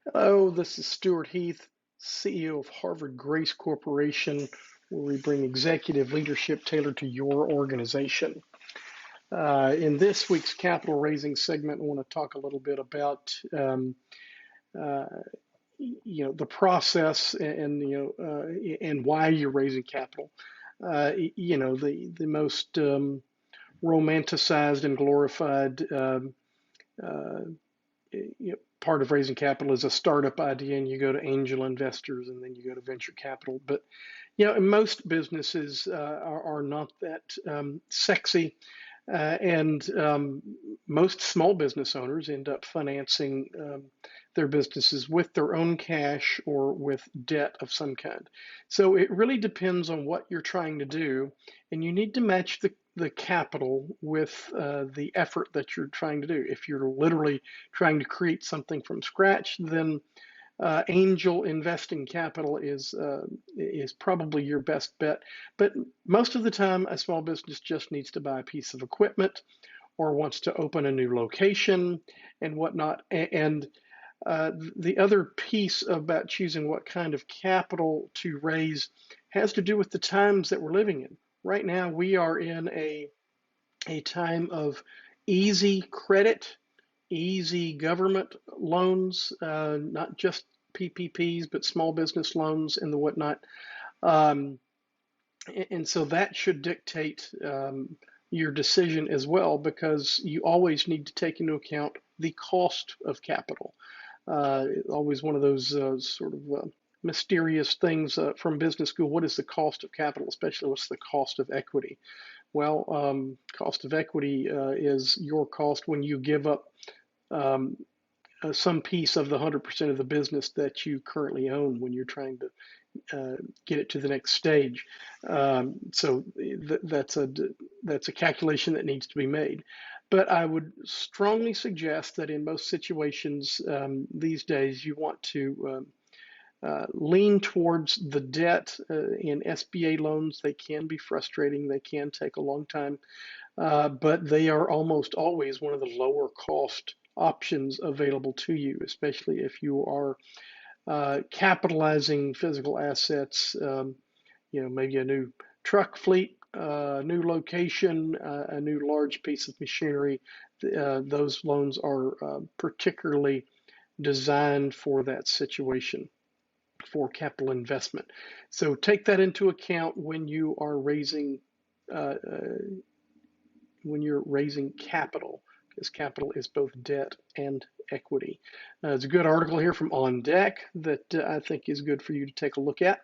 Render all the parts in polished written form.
Hello, this is Stuart Heath, CEO of Harvard Grace Corporation, where we bring executive leadership tailored to your organization. In this week's capital raising segment, I want to talk a little bit about uh, the process and why you're raising capital. The most romanticized and glorified uh, part of raising capital is a startup idea, and you go to angel investors, and then you go to venture capital. But most businesses are not that sexy, and most small business owners end up financing their businesses with their own cash or with debt of some kind. So it really depends on what you're trying to do, and you need to match the capital with the effort that you're trying to do. If you're literally trying to create something from scratch, then angel investing capital is probably your best bet. But most of the time, a small business just needs to buy a piece of equipment or wants to open a new location and whatnot. And the other piece about choosing what kind of capital to raise has to do with the times that we're living in. Right now, we are in a time of easy credit, easy government loans, not just PPPs, but small business loans and the whatnot. Um, and so that should dictate your decision as well, because you always need to take into account the cost of capital. Always one of those mysterious things from business school. What is the cost of capital, especially what's the cost of equity? Well, cost of equity is your cost when you give up um, some piece of the 100% of the business that you currently own when you're trying to get it to the next stage. So that's a calculation that needs to be made. But I would strongly suggest that in most situations these days, you want to lean towards the debt in SBA loans. They can be frustrating. They can take a long time, but they are almost always one of the lower cost options available to you, especially if you are capitalizing physical assets, maybe a new truck fleet, new location, a new large piece of machinery. Those loans are particularly designed for that situation, for capital investment. So take that into account when you are uh, uh, raising capital, because capital is both debt and equity. There's a good article here from OnDeck that I think is good for you to take a look at.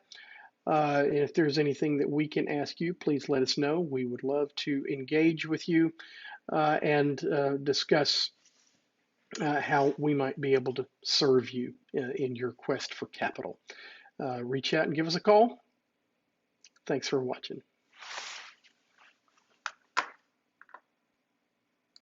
And if there's anything that we can ask you, please let us know. We would love to engage with you and discuss how we might be able to serve you in your quest for capital. Reach out and give us a call. Thanks for watching.